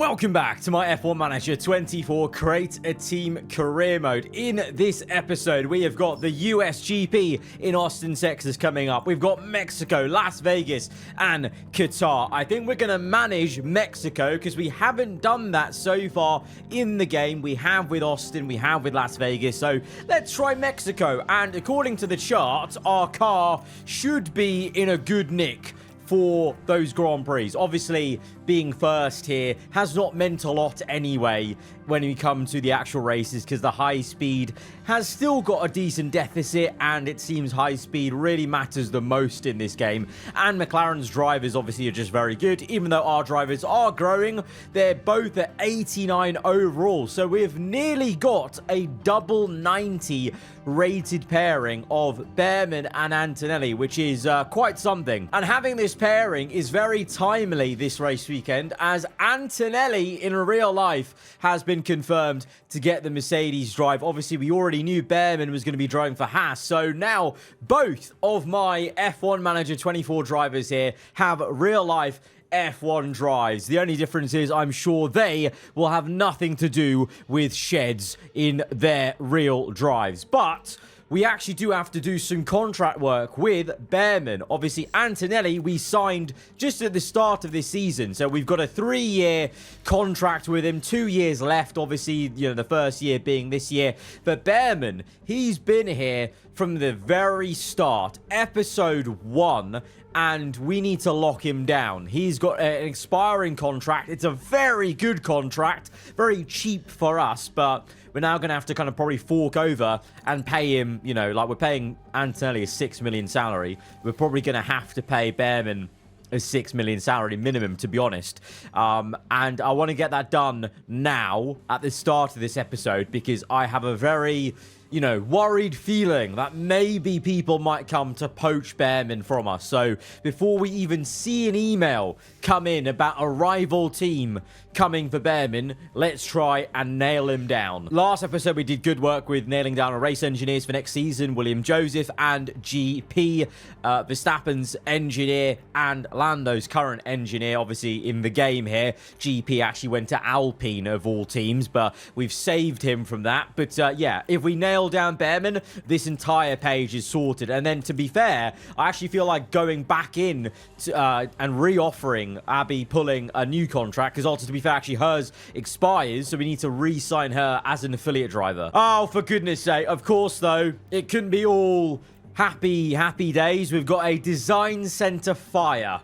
Welcome back to my F1 Manager 24 Create a Team Career Mode. In this episode, we have got the US GP in Austin, Texas coming up. We've got Mexico, Las Vegas, and Qatar. I think we're going to manage Mexico because we haven't done that so far in the game. We have with Austin, we have with Las Vegas. So let's try Mexico. And according to the chart, our car should be in a good nick for those Grand Prix. Obviously, being first here has not meant a lot anyway when we come to the actual races because the high speed has still got a decent deficit, and it seems high speed really matters the most in this game. And McLaren's drivers obviously are just very good. Even though our drivers are growing, they're both at 89 overall. So we've nearly got a double 90 rated pairing of Behrman and Antonelli, which is quite something. And having this pairing is very timely this race weekend, as Antonelli in real life has been confirmed to get the Mercedes drive. Obviously, we already knew Behrman was going to be driving for Haas, so now both of my F1 Manager 24 drivers here have real life F1 drives. The only difference is I'm sure they will have nothing to do with sheds in their real drives. But we actually do have to do some contract work with Behrman. Obviously, Antonelli, we signed just at the start of this season. So we've got a 3-year contract with him, 2 years left. Obviously, you know, the first year being this year. But Behrman, he's been here from the very start, episode 1. And we need to lock him down. He's got an expiring contract. It's a very good contract. Very cheap for us, but we're now going to have to kind of probably fork over and pay him, you know, like we're paying Antonelli a 6 million salary. We're probably going to have to pay Behrman a 6 million salary minimum, to be honest. And I want to get that done now at the start of this episode because I have a very, you know, worried feeling that maybe people might come to poach Behrman from us. So before we even see an email come in about a rival team coming for Behrman, let's try and nail him down. Last episode, we did good work with nailing down our race engineers for next season, William Joseph and GP, Verstappen's engineer and Lando's current engineer, obviously in the game here. GP actually went to Alpine of all teams, but we've saved him from that. But yeah, if we nail down Behrman, this entire page is sorted. And then, to be fair, I actually feel like going back in to, and re-offering Abby pulling a new contract, because also, to be fair, actually hers expires, so we need to re-sign her as an affiliate driver. Oh, for goodness sake. Of course, though, it couldn't be all happy days. We've got a design center fire.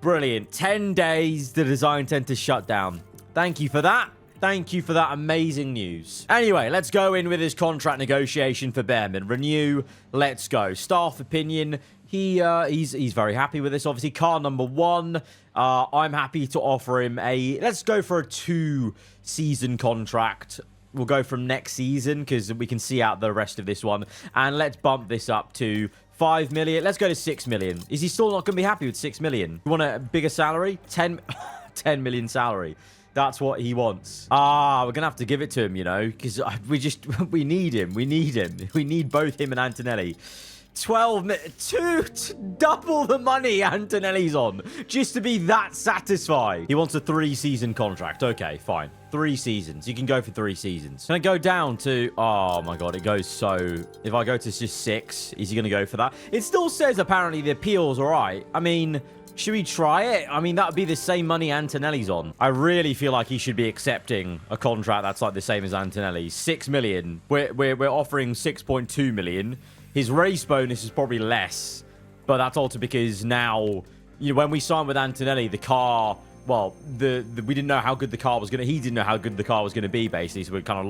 Brilliant. 10 days, the design center shut down. Thank you for that. Thank you for that amazing news. Anyway, let's go in with his contract negotiation for Behrman. Renew. Let's go. Staff opinion. He's very happy with this. Obviously, car number 1. I'm happy to offer him a... Let's go for a 2-season contract. We'll go from next season because we can see out the rest of this one. And let's bump this up to 5 million. Let's go to 6 million. Is he still not going to be happy with 6 million? You want a bigger salary? 10 million salary. That's what he wants. We're going to have to give it to him, you know, because we need him. We need him. We need both him and Antonelli. 12 minutes, double the money Antonelli's on, just to be that satisfied. He wants a 3-season contract. Okay, fine. 3 seasons. You can go for 3 seasons. Can I go down to... Oh, my God. It goes so... If I go to just 6, is he going to go for that? It still says, apparently, the appeal's all right. I mean... Should we try it? I mean, that would be the same money Antonelli's on. I really feel like he should be accepting a contract that's like the same as Antonelli's. 6 million. We're offering 6.2 million. His race bonus is probably less, but that's also because now, you know, when we signed with Antonelli, the car, well, we didn't know how good the car was going to, he didn't know how good the car was going to be, basically, so we kind of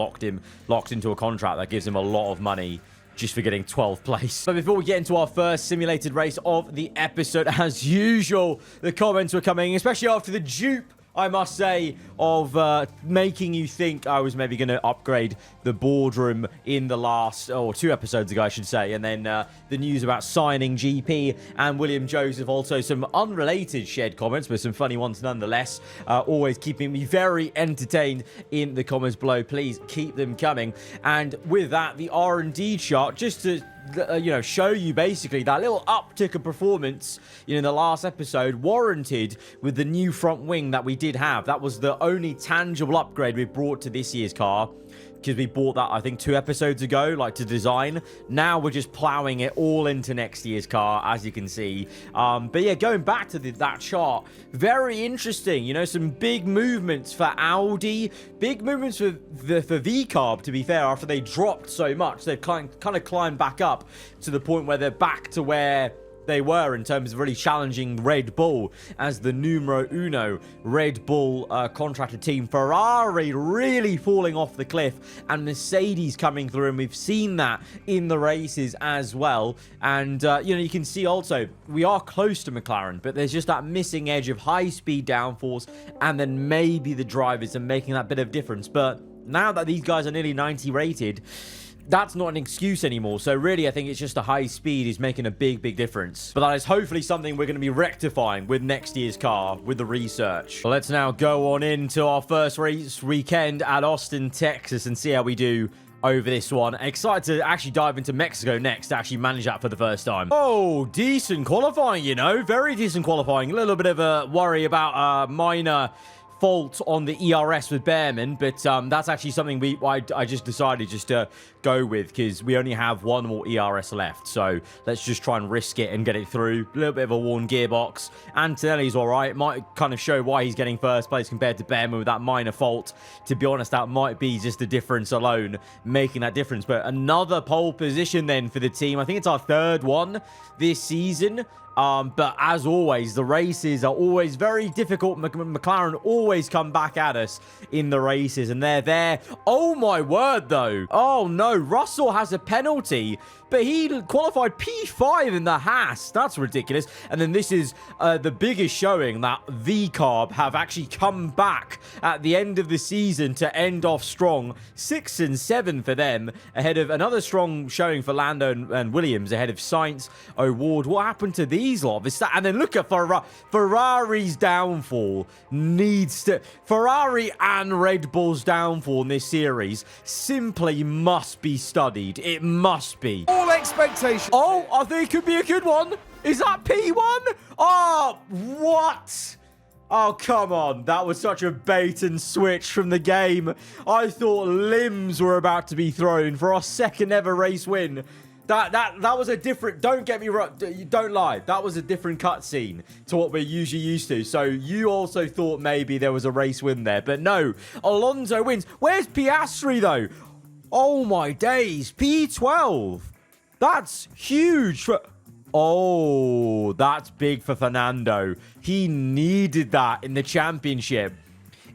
locked into a contract that gives him a lot of money just for getting 12th place. But before we get into our first simulated race of the episode, as usual, the comments were coming, especially after the dupe, I must say, of making you think I was maybe going to upgrade the boardroom in the last, or 2 episodes ago, I should say. And then the news about signing GP and William Joseph. Also, some unrelated shared comments, but some funny ones nonetheless. Always keeping me very entertained in the comments below. Please keep them coming. And with that, the R&D chart, just to show you basically that little uptick of performance, in the last episode warranted with the new front wing that we did have. That was the only tangible upgrade we brought to this year's car, because we bought that, I think, 2 episodes ago, like, to design. Now we're just plowing it all into next year's car, as you can see. But yeah, going back to that chart, very interesting. Some big movements for Audi, big movements for VCarb, to be fair, after they dropped so much. They've kind of climbed back up to the point where they're back to where they were in terms of really challenging Red Bull as the numero uno Red Bull contracted team. Ferrari really falling off the cliff, and Mercedes coming through, and we've seen that in the races as well. And you can see also we are close to McLaren, but there's just that missing edge of high speed downforce, and then maybe the drivers are making that bit of difference. But now that these guys are nearly 90 rated, that's not an excuse anymore. So really, I think it's just the high speed is making a big difference. But that is hopefully something we're going to be rectifying with next year's car with the research. Well, let's now go on into our first race weekend at Austin, Texas, and see how we do over this one. Excited to actually dive into Mexico next, to actually manage that for the first time. Oh, decent qualifying, very decent qualifying. A little bit of a worry about minor fault on the ERS with Behrman, but that's actually something I just decided just to go with, because we only have one more ERS left. So let's just try and risk it and get it through. A little bit of a worn gearbox. Antonelli's all right. Might kind of show why he's getting first place compared to Behrman with that minor fault. To be honest, that might be just the difference alone making that difference. But another pole position then for the team. I think it's our 3rd one this season. But as always, the races are always very difficult. McLaren always come back at us in the races, and they're there. Oh my word, though. Oh no, Russell has a penalty, but he qualified P5 in the Haas. That's ridiculous. And then this is the biggest showing that VCarb have actually come back at the end of the season to end off strong. 6 and 7 for them, ahead of another strong showing for Lando and Williams, ahead of Sainz, O'Ward. What happened to these lot? And then look at Ferrari's downfall. Ferrari and Red Bull's downfall in this series simply must be studied. It must be. All expectations. Oh, I think it could be a good one. Is that P1? Oh, what? Oh, come on. That was such a bait and switch from the game. I thought limbs were about to be thrown for our 2nd ever race win. That was a different... Don't get me wrong. Don't lie. That was a different cutscene to what we're usually used to. So you also thought maybe there was a race win there. But no. Alonso wins. Where's Piastri, though? Oh, my days. P12. That's huge. Oh, that's big for Fernando. He needed that in the championship.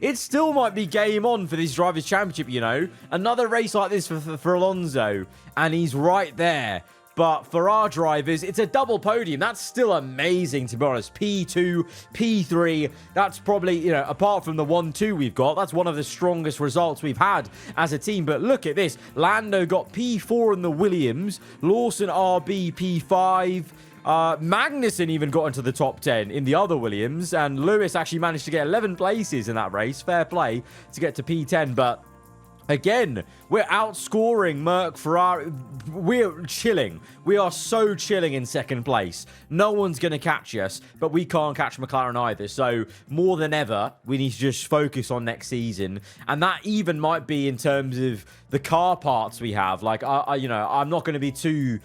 It still might be game on for this Drivers' Championship, Another race like this for Alonso, and he's right there. But for our drivers, it's a double podium. That's still amazing, to be honest. P2, P3, that's probably, apart from the 1-2 we've got, that's one of the strongest results we've had as a team. But look at this. Lando got P4 in the Williams. Lawson RB P5. Magnussen even got into the top 10 in the other Williams, and Lewis actually managed to get 11 places in that race. Fair play to get to P10, but again, we're outscoring Merc, Ferrari. We're chilling. We are so chilling in 2nd place. No one's going to catch us, but we can't catch McLaren either. So more than ever, we need to just focus on next season. And that even might be in terms of the car parts we have. Like, I'm not going to be too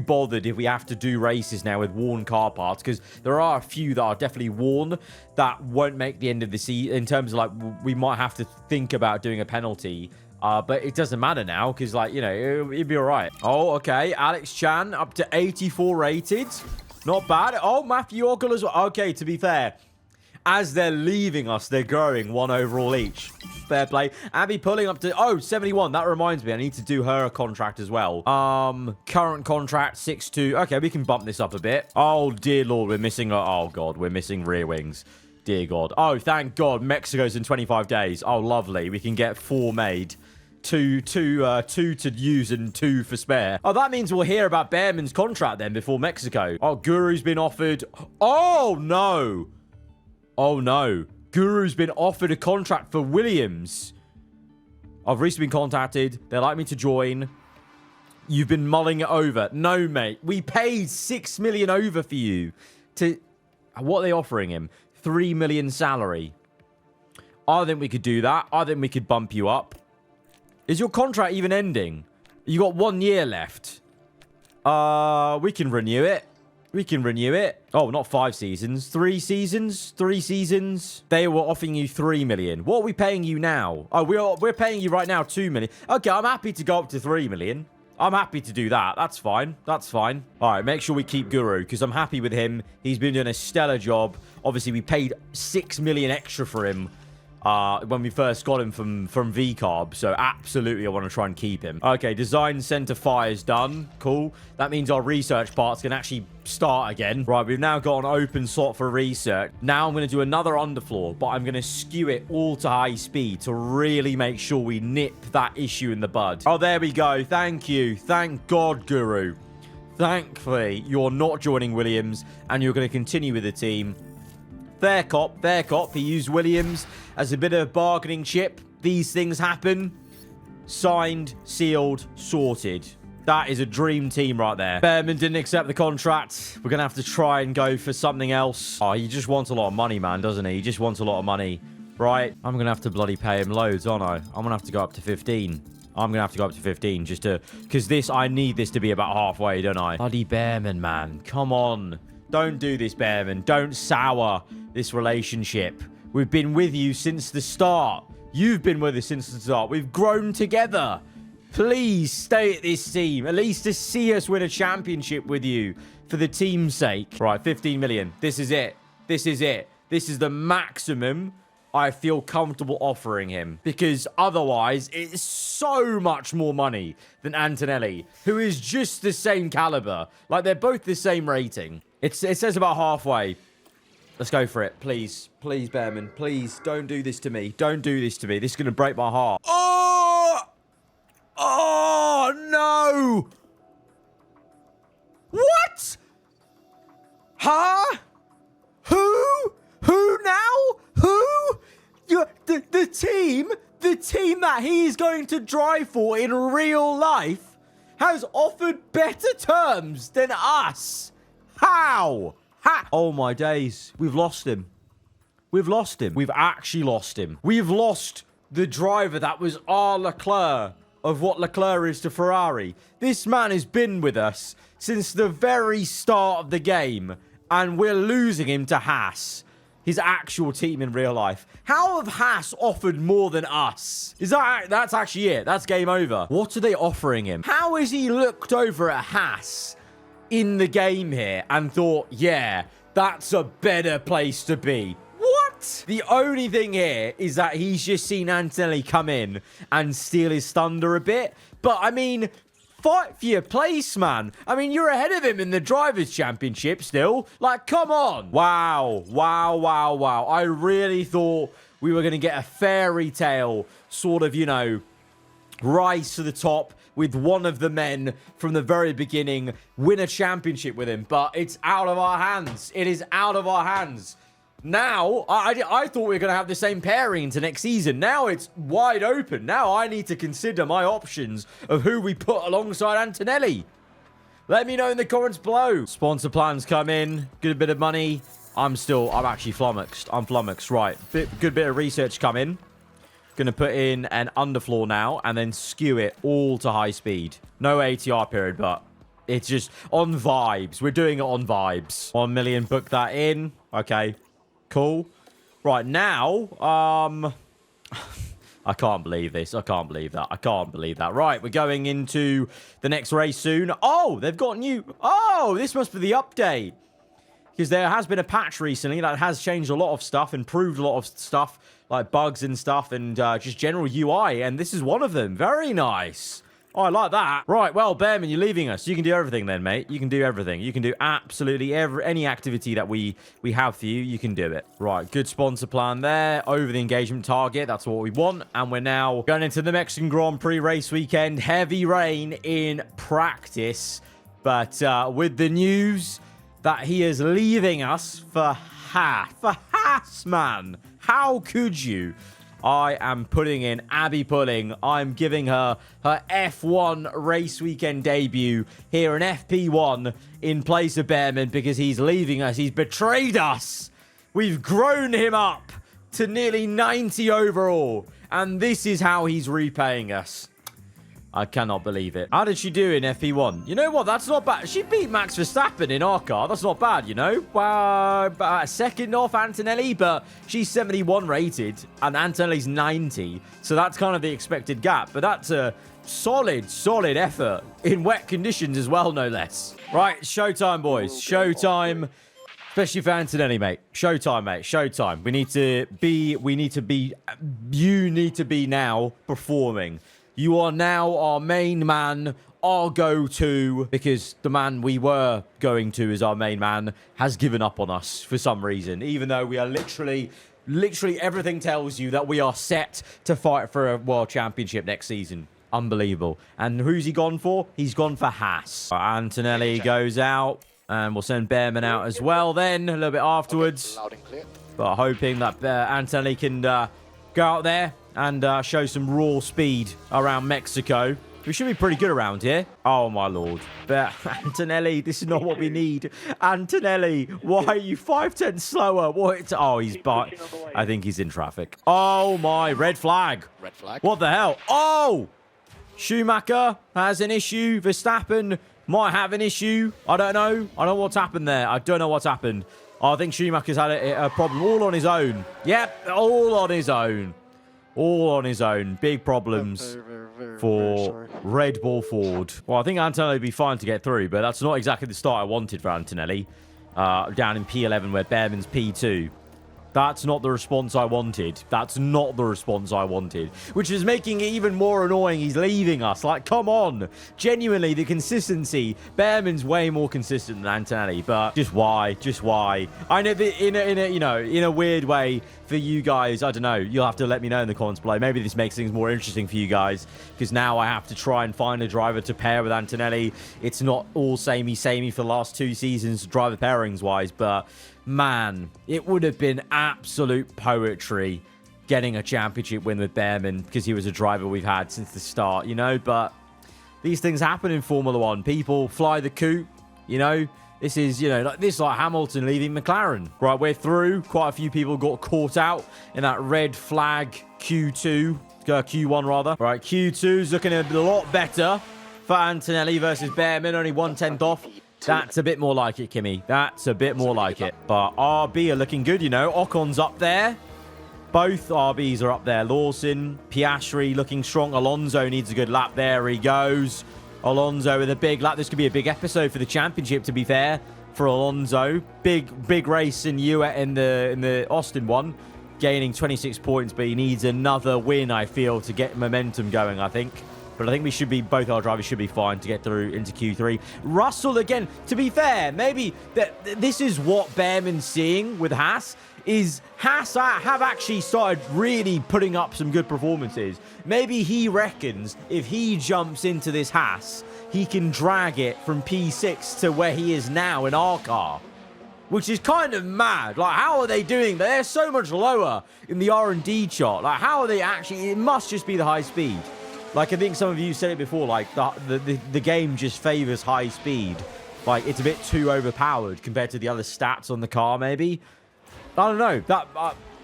bothered if we have to do races now with worn car parts, because there are a few that are definitely worn that won't make the end of the season, in terms of, like, we might have to think about doing a penalty. But it doesn't matter now, because, like, it'd be all right. Oh, okay. Alex Chan up to 84 rated. Not bad. Oh, Matthew Oggle as well. Okay, to be fair, as they're leaving us, they're growing 1 overall each. Fair play. Abby pulling up to 71. That reminds me, I need to do her a contract as well. Current contract 6.2. Okay, we can bump this up a bit. Oh dear lord, we're missing we're missing rear wings. Dear god. Oh, thank god, Mexico's in 25 days. Oh, lovely. We can get 4 made. Two to use and 2 for spare. Oh, that means we'll hear about Behrman's contract then before Mexico. Oh, Guru's been offered. Oh no. Oh no. Guru's been offered a contract for Williams. I've recently been contacted. They'd like me to join. You've been mulling it over. No, mate. We paid 6 million over for you to... What are they offering him? 3 million salary. I think we could do that. I think we could bump you up. Is your contract even ending? You got 1 year left. We can renew it. We can renew it. Oh, not 5 seasons. 3 seasons? 3 seasons? They were offering you 3 million. What are we paying you now? Oh, we're paying you right now 2 million. Okay, I'm happy to go up to 3 million. I'm happy to do that. That's fine. That's fine. All right, make sure we keep Guru because I'm happy with him. He's been doing a stellar job. Obviously, we paid 6 million extra for him when we first got him from VCarb. So absolutely, I want to try and keep him. Okay, design center fires done. Cool. That means our research parts can actually start again. Right, we've now got an open slot for research. Now I'm going to do another underfloor, but I'm going to skew it all to high speed to really make sure we nip that issue in the bud. Oh, there we go. Thank you. Thank God, Guru. Thankfully, you're not joining Williams and you're going to continue with the team. Fair cop, fair cop. He used Williams as a bit of a bargaining chip. These things happen. Signed, sealed, sorted. That is a dream team right there. Behrman didn't accept the contract. We're going to have to try and go for something else. Oh, he just wants a lot of money, man, doesn't he? He just wants a lot of money. Right. I'm going to have to bloody pay him loads, aren't I? I'm going to have to go up to 15. I'm going to have to go up to 15 just to... Because I need this to be about halfway, don't I? Bloody Behrman, man. Come on. Don't do this, Behrman. Don't sour this relationship. We've been with you since the start. You've been with us since the start. We've grown together. Please stay at this team. At least to see us win a championship with you for the team's sake. Right, 15 million. This is it. This is it. This is the maximum I feel comfortable offering him. Because otherwise, it's so much more money than Antonelli, who is just the same caliber. Like, they're both the same rating. It says about halfway. Let's go for it. Please. Please, Behrman. Please, don't do this to me. Don't do this to me. This is going to break my heart. Oh! Oh, no! What? Huh? Who? Who now? Who? The team that he's going to drive for in real life has offered better terms than us. How? Oh, my days. We've lost him. We've lost him. We've actually lost him. We've lost the driver that was our Leclerc of what Leclerc is to Ferrari. This man has been with us since the very start of the game, and we're losing him to Haas, his actual team in real life. How have Haas offered more than us? That's actually it. That's game over. What are they offering him? How has he looked over at Haas in the game here and thought, yeah, that's a better place to be? What? The only thing here is that he's just seen Antonelli come in and steal his thunder a bit. But, I mean, fight for your place, man. I mean, you're ahead of him in the Drivers' Championship still. Like, come on. Wow. Wow, wow, wow. I really thought we were going to get a fairy tale sort of, you know, rise to the top with one of the men from the very beginning, win a championship with him. But it's out of our hands. It is out of our hands. Now, I thought we were going to have the same pairing into next season. Now it's wide open. Now I need to consider my options of who we put alongside Antonelli. Let me know in the comments below. Sponsor plans come in. Good bit of money. I'm actually flummoxed. I'm flummoxed. Right. Good bit of research come in. Going to put in an underfloor now and then skew it all to high speed. No ATR period, but it's just on vibes. We're doing it on vibes. 1 million, book that in. Okay. Cool. Right, now, I can't believe this. I can't believe that. I can't believe that. Right, we're going into the next race soon. Oh, they've got new... Oh, this must be the update. Because there has been a patch recently that has changed a lot of stuff, improved a lot of stuff, like bugs and stuff, and just general UI. And this is one of them. Very nice. Oh, I like that. Right, well, Behrman, you're leaving us. You can do everything then, mate. You can do everything. You can do absolutely any activity that we have for you. You can do it. Right, good sponsor plan there. Over the engagement target. That's what we want. And we're now going into the Mexican Grand Prix race weekend. Heavy rain in practice. But with the news that he is leaving us for Haas. For Haas, man. How could you? I am putting in Abby Pulling. I'm giving her F1 race weekend debut here in FP1 in place of Bearman because he's leaving us. He's betrayed us. We've grown him up to nearly 90 overall. And this is how he's repaying us. I cannot believe it. How did she do in FP1? You know what? That's not bad. She beat Max Verstappen in our car. That's not bad, you know? Second off Antonelli, but she's 71 rated and Antonelli's 90. So that's kind of the expected gap. But that's a solid effort in wet conditions as well, no less. Right, showtime, boys. Showtime. Especially for Antonelli, mate. Showtime, mate. Showtime. You need to be now performing. You are now our main man, our go-to, because the man we were going to as our main man has given up on us for some reason, even though we are literally everything tells you that we are set to fight for a world championship next season. Unbelievable. And who's he gone for? He's gone for Haas. Antonelli goes out, and we'll send Bearman out as well then, a little bit afterwards. Loud and clear. But hoping that Antonelli can go out there and show some raw speed around Mexico. We should be pretty good around here. Oh, my lord. But Antonelli, this is not what we need. Antonelli, why are you 5/10 slower? What? Oh, he's by. I think he's in traffic. Oh, my. Red flag. Red flag. What the hell? Oh! Schumacher has an issue. Verstappen might have an issue. I don't know. I don't know what's happened there. I don't know what's happened. I think Schumacher's had a problem all on his own. Yep, all on his own. All on his own. Big problems for Red Bull Ford. Well, I think Antonelli would be fine to get through, but that's not exactly the start I wanted for Antonelli. Down in P11 where Bearman's P2. That's not the response I wanted. That's not the response I wanted. Which is making it even more annoying. He's leaving us. Like, come on. Genuinely, the consistency. Bearman's way more consistent than Antonelli. But just why? Just why? I know that in a weird way for you guys, I don't know. You'll have to let me know in the comments below. Maybe this makes things more interesting for you guys. Because now I have to try and find a driver to pair with Antonelli. It's not all samey for the last 2 seasons, driver pairings-wise. But man, it would have been absolute poetry getting a championship win with Bearman because he was a driver we've had since the start, you know? But these things happen in Formula 1. People fly the coop, you know? This is, like Hamilton leaving McLaren. Right, we're through. Quite a few people got caught out in that red flag Q1 rather. Right, Q2's looking a lot better for Antonelli versus Bearman, only 1/10 off. That's a bit more like it, Kimmy. That's a bit more like it. But RB are looking good, you know. Ocon's up there. Both RBs are up there. Lawson, Piastri looking strong. Alonso needs a good lap. There he goes. Alonso with a big lap. This could be a big episode for the championship, to be fair, for Alonso. Big race in the Austin one. Gaining 26 points, but he needs another win, I feel, to get momentum going, I think. But I think both our drivers should be fine to get through into Q3. Russell, again, to be fair, maybe this is what Bearman's seeing with Haas, is Haas have actually started really putting up some good performances. Maybe he reckons if he jumps into this Haas, he can drag it from P6 to where he is now in our car. Which is kind of mad. Like, how are they doing that? They're so much lower in the R&D chart. Like, how are they actually... It must just be the high speed. Like, I think some of you said it before, like, the game just favors high speed. Like, it's a bit too overpowered compared to the other stats on the car, maybe. I don't know.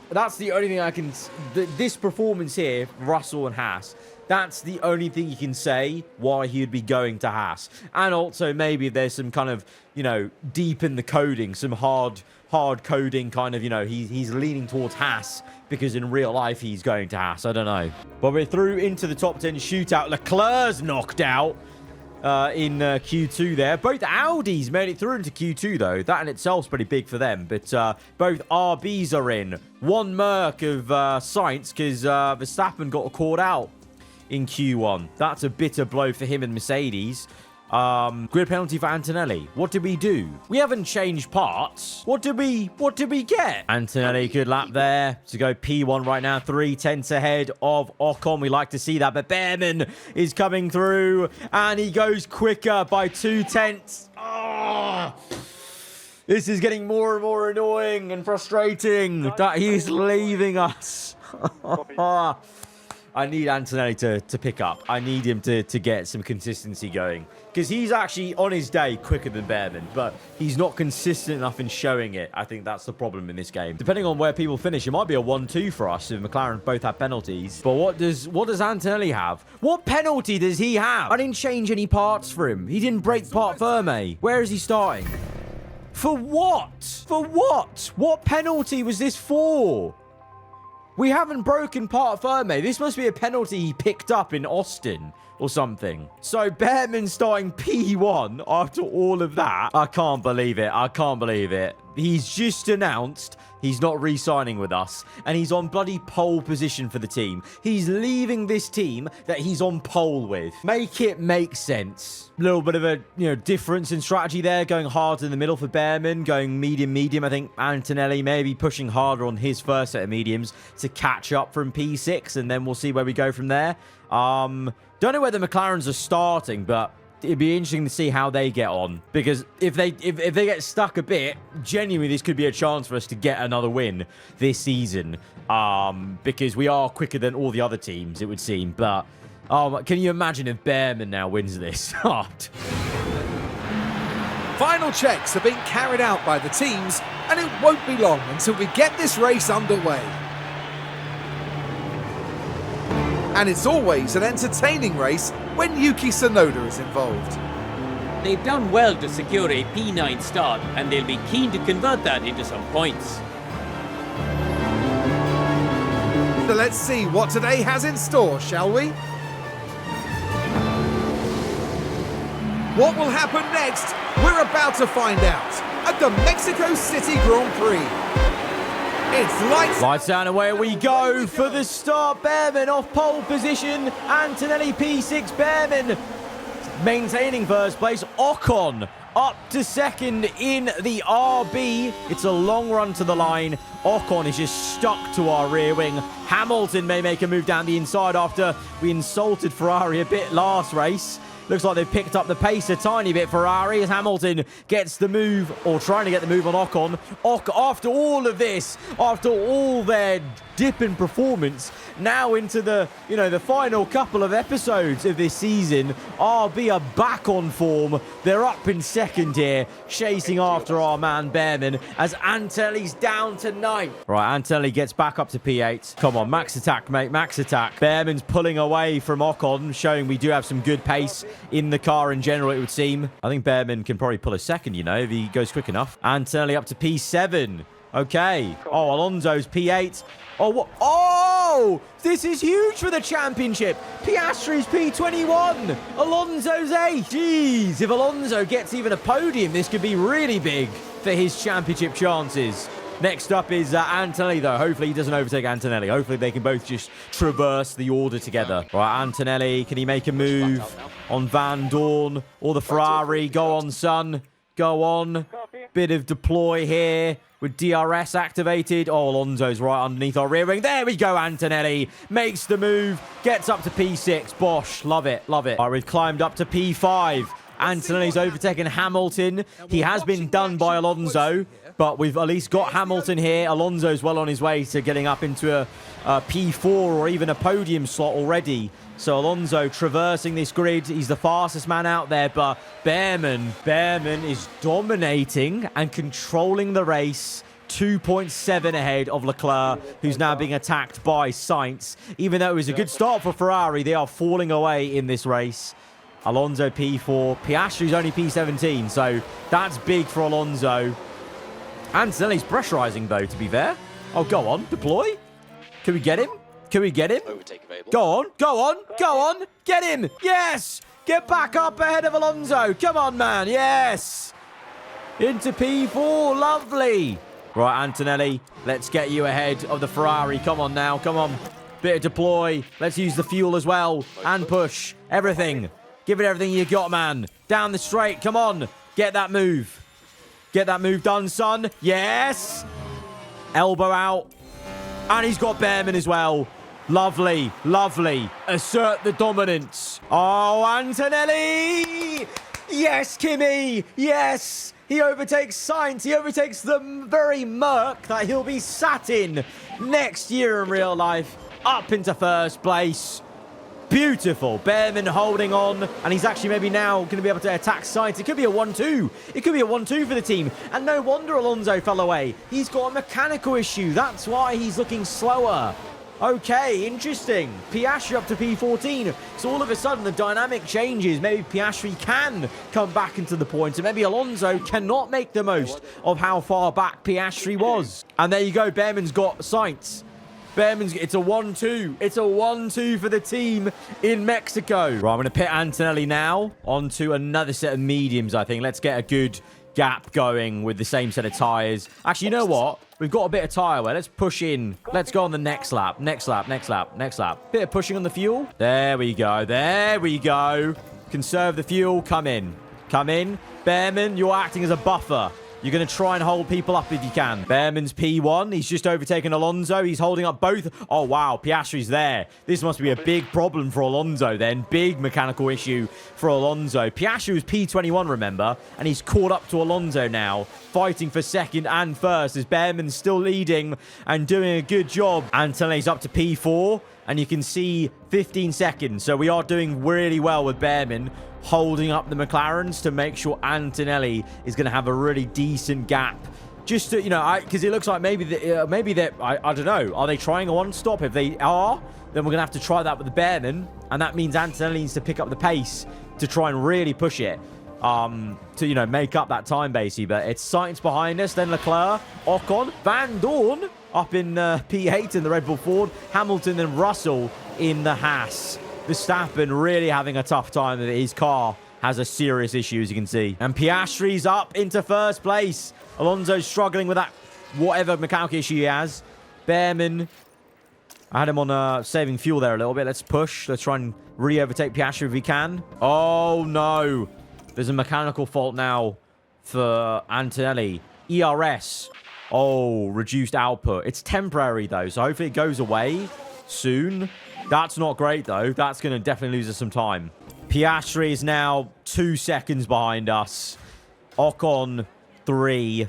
That's the only thing I can... This performance here, Russell and Haas, that's the only thing you can say why he would be going to Haas. And also, maybe there's some kind of, deep in the coding, some hard coding kind of, he's leaning towards Haas because in real life he's going to Haas. I don't know. But we're through into the top 10 shootout. Leclerc's knocked out in Q2 there. Both Audis made it through into Q2 though. That in itself's pretty big for them. But both RBs are in. One Merc of Sainz because Verstappen got caught out in Q1. That's a bitter blow for him and Mercedes. Grid penalty for Antonelli. What did we do? We haven't changed parts. What did we get? Antonelli, good lap there to go P1 right now. 3/10 ahead of Ocon. We like to see that, but Bearman is coming through and he goes quicker by 2/10. Oh, this is getting more and more annoying and frustrating that he's leaving us. I need Antonelli to pick up. I need him to get some consistency going. Because he's actually, on his day, quicker than Behrman. But he's not consistent enough in showing it. I think that's the problem in this game. Depending on where people finish, it might be a 1-2 for us if McLaren both have penalties. But what does Antonelli have? What penalty does he have? I didn't change any parts for him. He didn't break part firme. Where is he starting? For what? For what? What penalty was this for? We haven't broken part firme. This must be a penalty he picked up in Austin or something. So Behrman starting P1 after all of that. I can't believe it. I can't believe it. He's just announced he's not re-signing with us, and he's on bloody pole position for the team. He's leaving this team that he's on pole with. Make it make sense. A little bit of a difference in strategy there, going hard in the middle for Behrman, going medium. I think Antonelli maybe pushing harder on his first set of mediums to catch up from P6, and then we'll see where we go from there. Don't know whether McLarens are starting, but it'd be interesting to see how they get on, because if they get stuck a bit, genuinely this could be a chance for us to get another win this season, because we are quicker than all the other teams, it would seem. But can you imagine if Behrman now wins this? Final checks are being carried out by the teams, and it won't be long until we get this race underway. And it's always an entertaining race when Yuki Tsunoda is involved. They've done well to secure a P9 start, and they'll be keen to convert that into some points. So let's see what today has in store, shall we? What will happen next? We're about to find out at the Mexico City Grand Prix. It's lights down, away we go for the start. Behrman off pole position. Antonelli P6. Behrman maintaining first place. Ocon up to second in the RB. It's a long run to the line. Ocon is just stuck to our rear wing. Hamilton may make a move down the inside after we insulted Ferrari a bit last race. Looks like they've picked up the pace a tiny bit, Ferrari, as Hamilton gets the move, or trying to get the move on Ocon. After all of this, after all their dip in performance, now into the final couple of episodes of this season, RB are back on form. They're up in second here, chasing after our man Behrman, as Antelli's down to 9th. Right, Antelli gets back up to P8. Come on, max attack, mate, max attack. Behrman's pulling away from Ocon, showing we do have some good pace in the car in general, it would seem. I think Behrman can probably pull a second, if he goes quick enough. Antonelli up to P7. Okay. Oh, Alonso's P8. Oh, what? Oh, this is huge for the championship. Piastri's P21. Alonso's 8. Jeez, if Alonso gets even a podium, this could be really big for his championship chances. Next up is Antonelli, though. Hopefully he doesn't overtake Antonelli. Hopefully they can both just traverse the order together. Right, Antonelli, can he make a move on Van Dorn or the Ferrari? Go on, son. Go on. Bit of deploy here with DRS activated. Oh, Alonso's right underneath our rear wing. There we go, Antonelli. Makes the move. Gets up to P6. Bosh. Love it. Love it. All right, we've climbed up to P5. Antonelli's overtaken Hamilton. He has been done by Alonso, but we've at least got Hamilton here. Alonso's well on his way to getting up into a P4 or even a podium slot already. So Alonso traversing this grid. He's the fastest man out there, but Behrman is dominating and controlling the race. 2.7 ahead of Leclerc, who's now being attacked by Sainz. Even though it was a good start for Ferrari, they are falling away in this race. Alonso P4. Piastri's only P17, so that's big for Alonso. Antonelli's pressurizing, though, to be fair. Oh, go on. Deploy. Can we get him? Can we get him? Go on. Go on. Go on. Get him. Yes. Get back up ahead of Alonso. Come on, man. Yes. Into P4. Lovely. Right, Antonelli. Let's get you ahead of the Ferrari. Come on now. Come on. Bit of deploy. Let's use the fuel as well. And push. Everything. Give it everything you got, man. Down the straight. Come on. Get that move. Get that move done, son. Yes. Elbow out. And he's got Behrman as well. Lovely. Lovely. Assert the dominance. Oh, Antonelli. Yes, Kimi. Yes. He overtakes Sainz. He overtakes the very Merc that he'll be sat in next year in real life, up into first place. Beautiful. Bearman holding on, and he's actually maybe now going to be able to attack Sainz. It could be a 1-2. It could be a 1-2 for the team. And no wonder Alonso fell away. He's got a mechanical issue. That's why he's looking slower. Okay, interesting. Piastri up to P14. So all of a sudden, the dynamic changes. Maybe Piastri can come back into the points, and maybe Alonso cannot make the most of how far back Piastri was. And there you go. Bearman's got Sainz. It's a 1-2. It's a 1-2 for the team in Mexico. Right, I'm going to pit Antonelli now onto another set of mediums, I think. Let's get a good gap going with the same set of tyres. Actually, you know what? We've got a bit of tyre wear. Let's push in. Let's go on the next lap. Next lap. Bit of pushing on the fuel. There we go. Conserve the fuel. Come in. Bearman, you're acting as a buffer. You're going to try and hold people up if you can. Bearman's P1. He's just overtaken Alonso. He's holding up both. Oh, wow. Piastri's there. This must be a big problem for Alonso then. Big mechanical issue for Alonso. Piastri was P21, remember? And he's caught up to Alonso now, fighting for second and first as Bearman's still leading and doing a good job. Antonelli's up to P4. And you can see 15 seconds. So we are doing really well with Bearman holding up the McLarens to make sure Antonelli is going to have a really decent gap. Just to, because it looks like maybe that I don't know. Are they trying a one-stop? If they are, then we're going to have to try that with the Bearman. And that means Antonelli needs to pick up the pace to try and really push it. To, make up that time, basically. But it's Sainz behind us, then Leclerc, Ocon, Van Dorn up in P8 in the Red Bull Ford, Hamilton and Russell in the Haas. Verstappen really having a tough time with it. His car has a serious issue, as you can see. And Piastri's up into first place. Alonso's struggling with that whatever mechanical issue he has. Bearman, I had him on saving fuel there a little bit. Let's push. Let's try and re-overtake Piastri if we can. Oh, no. There's a mechanical fault now for Antonelli. ERS. Oh, reduced output. It's temporary, though, so hopefully it goes away soon. That's not great, though. That's going to definitely lose us some time. Piastri is now 2 seconds behind us. Ocon, 3.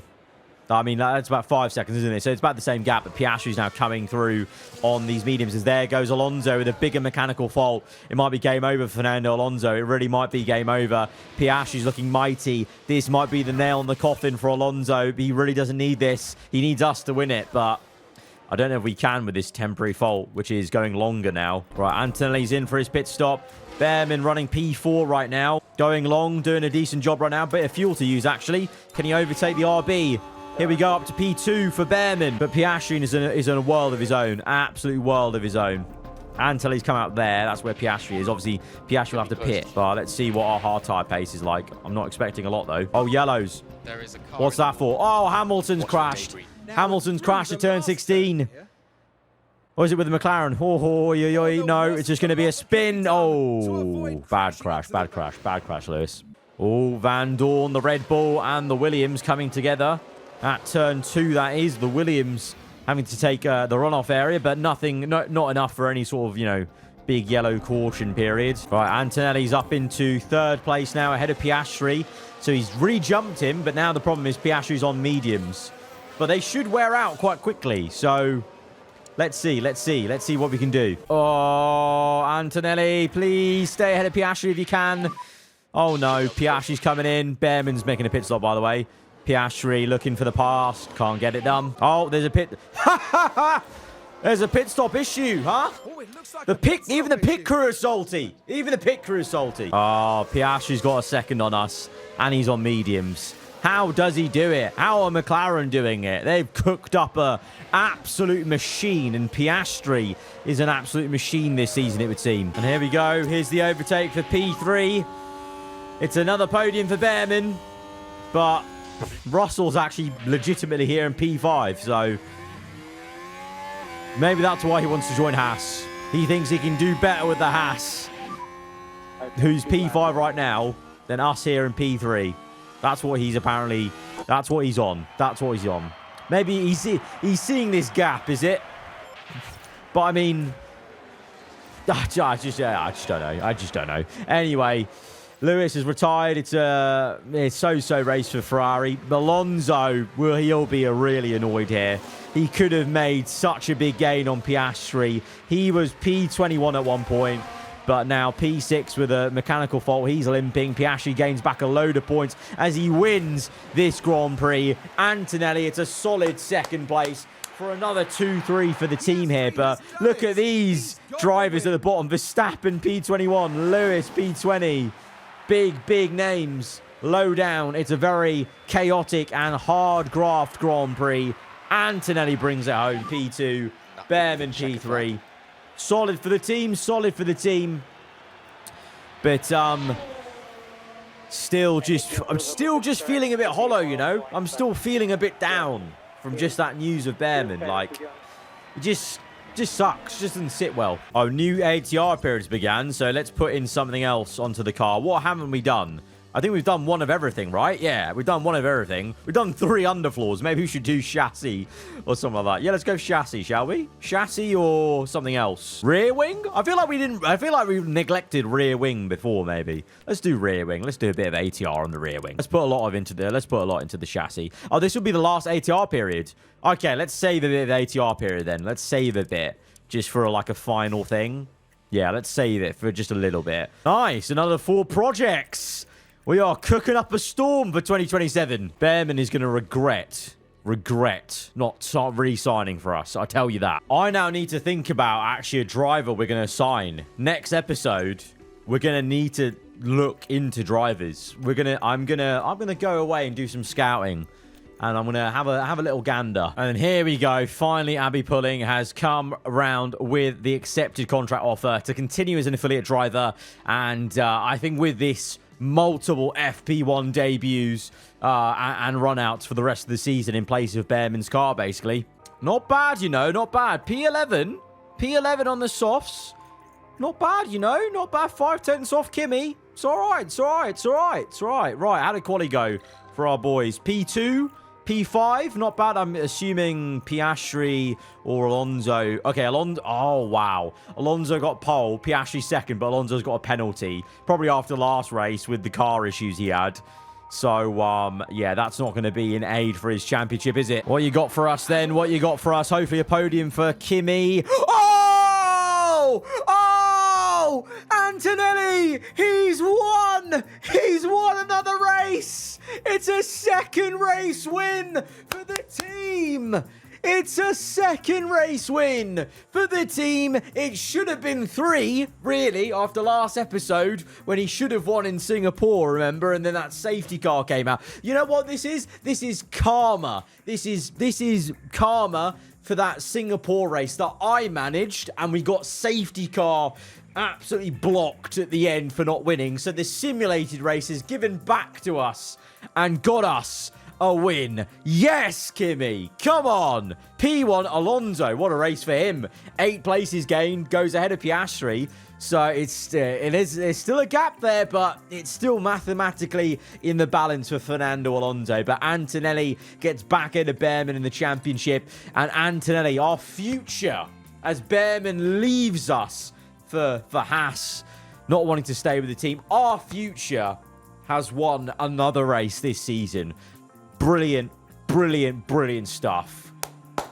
I mean, that's about 5 seconds, isn't it? So it's about the same gap, but Piastri's now coming through on these mediums. As there goes Alonso with a bigger mechanical fault. It might be game over for Fernando Alonso. It really might be game over. Piastri's looking mighty. This might be the nail in the coffin for Alonso. He really doesn't need this. He needs us to win it, but I don't know if we can with this temporary fault, which is going longer now. Right, Antonelli's in for his pit stop. Bearman running P4 right now. Going long, doing a decent job right now. Bit of fuel to use, actually. Can he overtake the RB? Here we go, up to P2 for Bearman. But Piastri is in a world of his own. Absolute world of his own. Antonelli's come out there. That's where Piastri is. Obviously, Piastri will have to pit. But let's see what our hard tyre pace is like. I'm not expecting a lot, though. Oh, yellows. There is a car. What's that for? Oh, Hamilton's crashed. Hamilton's crashed at turn 16. Or is it with the McLaren? No, it's just going to be a spin. Oh, bad crash, Lewis. Oh, Van Dorn, the Red Bull, and the Williams coming together. At turn 2, that is. The Williams having to take the runoff area, but not enough for any sort of, big yellow caution period. Right, Antonelli's up into 3rd place now, ahead of Piastri. So he's re-jumped him, but now the problem is Piastri's on mediums. But they should wear out quite quickly, so let's see what we can do. Oh, Antonelli, please stay ahead of Piastri if you can. Oh, no, Piastri's coming in. Bearman's making a pit stop, by the way. Piastri looking for the pass. Can't get it done. Oh, there's a pit. There's a pit stop issue, huh? Even the pit crew is salty. Oh, Piastri's got a second on us, and he's on mediums. How does he do it? How are McLaren doing it? They've cooked up a absolute machine, and Piastri is an absolute machine this season, it would seem. And here we go. Here's the overtake for P3. It's another podium for Bearman, but Russell's actually legitimately here in P5, so maybe that's why he wants to join Haas. He thinks he can do better with the Haas, who's P5 right now, than us here in P3. That's what he's apparently... That's what he's on. Maybe he's seeing this gap, is it? But, I mean... I just don't know. Anyway, Lewis is retired. It's so-so race for Ferrari. Alonso, well, he'll be really annoyed here. He could have made such a big gain on Piastri. He was P21 at one point, but now P6 with a mechanical fault. He's limping. Piastri gains back a load of points as he wins this Grand Prix. Antonelli, it's a solid second place for another 2-3 for the team here. But look at these drivers at the bottom. Verstappen, P21. Lewis, P20. Big names. Low down. It's a very chaotic and hard graft Grand Prix. Antonelli brings it home. P2. Behrman, P3. Solid for the team. Solid for the team. But, I'm still just feeling a bit hollow, you know? I'm still feeling a bit down from just that news of Behrman. Like, it just sucks. Just doesn't sit well. Our new ATR periods began, so let's put in something else onto the car. What haven't we done? I think we've done one of everything, right? Yeah, we've done one of everything. We've done 3 underfloors. Maybe we should do chassis or something like that. Yeah, let's go chassis, shall we? Chassis or something else? Rear wing? I feel like we neglected rear wing before, maybe. Let's do rear wing. Let's do a bit of ATR on the rear wing. Let's put a lot into the chassis. Oh, this will be the last ATR period. Okay, let's save a bit of ATR period then. Let's save a bit just for like a final thing. Yeah, let's save it for just a little bit. Nice, another 4 projects. We are cooking up a storm for 2027. Behrman is going to regret not re-signing for us. I tell you that. I now need to think about actually a driver we're going to sign. Next episode, we're going to need to look into drivers. I'm gonna go away and do some scouting. And I'm going to have a little gander. And here we go. Finally, Abby Pulling has come around with the accepted contract offer to continue as an affiliate driver. And I think with this, multiple FP1 debuts and runouts for the rest of the season in place of Behrman's car, basically. Not bad, you know. Not bad. P11 on the softs. Not bad, you know. Not bad. 5-10 soft Kimmy. It's all right. Right, how did quali go for our boys? P2, P5. Not bad. I'm assuming Piastri or Alonso. Okay, Alonso. Oh, wow. Alonso got pole. Piastri second, but Alonso's got a penalty. Probably after last race with the car issues he had. So, yeah, that's not going to be an aid for his championship, is it? What you got for us then? What you got for us? Hopefully a podium for Kimi. Oh! Antonelli! He's won! He's won another race! It's a second race win for the team! It's a second race win for the team. It should have been 3, really, after last episode when he should have won in Singapore, remember? And then that safety car came out. You know what this is? This is karma. This is karma for that Singapore race that I managed, and we got safety car absolutely blocked at the end for not winning. So the simulated race is given back to us and got us a win. Yes, Kimi. Come on. P1 Alonso. What a race for him. 8 places gained. Goes ahead of Piastri. So there's still a gap there, but it's still mathematically in the balance for Fernando Alonso. But Antonelli gets back into Behrman in the championship. And Antonelli, our future, as Behrman leaves us for Haas, not wanting to stay with the team. Our future has won another race this season. Brilliant stuff.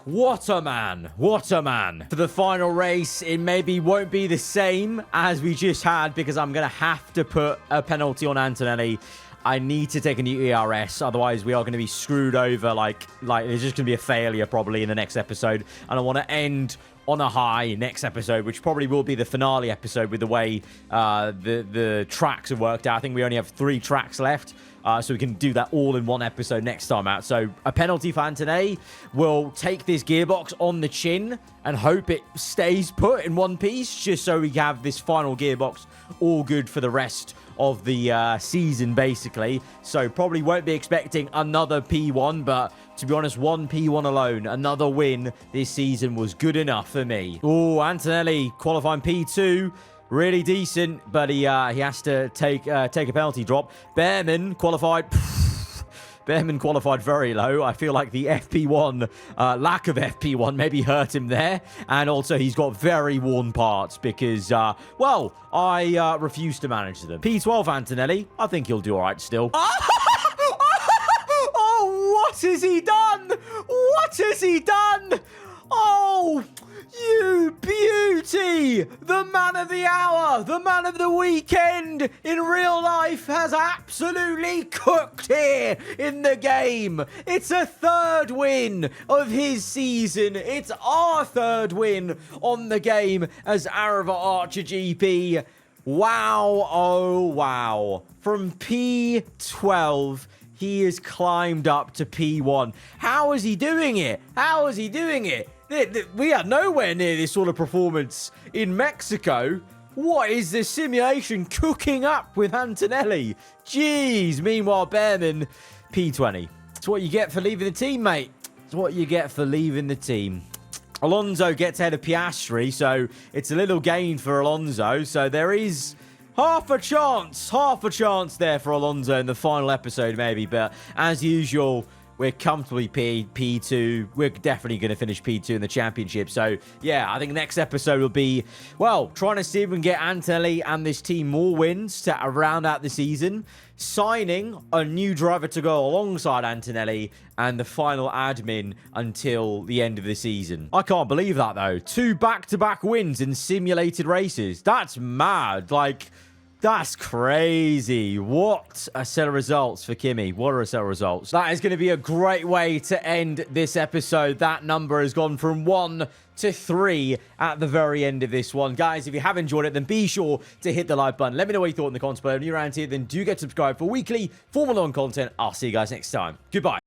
What a man. What a man. For the final race, it maybe won't be the same as we just had because I'm going to have to put a penalty on Antonelli. I need to take a new ERS, otherwise we are going to be screwed over. Like there's just going to be a failure probably in the next episode. And I want to end on a high next episode, which probably will be the finale episode with the way the tracks have worked out. I think we only have 3 tracks left, so we can do that all in one episode next time out. So a penalty for Antonelli. Will take this gearbox on the chin and hope it stays put in one piece, just so we have this final gearbox all good for the rest of the season, basically. So probably won't be expecting another P1, but to be honest, 1 P1 alone, another win this season was good enough for me. Oh, Antonelli qualifying P2, really decent, but he has to take a penalty drop. Behrman qualified Behrman qualified very low. I feel like the FP1, lack of FP1 maybe hurt him there. And also he's got very worn parts because, well, I refuse to manage them. P12 Antonelli, I think he'll do all right still. Oh, what has he done? What has he done? Oh, you beauty! The man of the hour, the man of the weekend in real life has absolutely cooked here in the game. It's a third win of his season. It's our third win on the game as aarava Archer GP. Wow, oh wow. From P12... he has climbed up to P1. How is he doing it? How is he doing it? We are nowhere near this sort of performance in Mexico. What is this simulation cooking up with Antonelli? Jeez. Meanwhile, Behrman, P20. It's what you get for leaving the team, mate. It's what you get for leaving the team. Alonso gets ahead of Piastri, so it's a little gain for Alonso. So there is... half a chance there for Alonso in the final episode, maybe. But as usual, we're comfortably P2. We're definitely going to finish P2 in the championship. So, yeah, I think next episode will be, well, trying to see if we can get Antonelli and this team more wins to round out the season. Signing a new driver to go alongside Antonelli and the final admin until the end of the season. I can't believe that, though. 2 back-to-back wins in simulated races. That's mad. Like... that's crazy. What a set of results for Kimi. What a set of results. That is going to be a great way to end this episode. That number has gone from 1 to 3 at the very end of this one. Guys, if you have enjoyed it, then be sure to hit the like button. Let me know what you thought in the comments below. If you're around here, then do get subscribed for weekly Formula 1 content. I'll see you guys next time. Goodbye.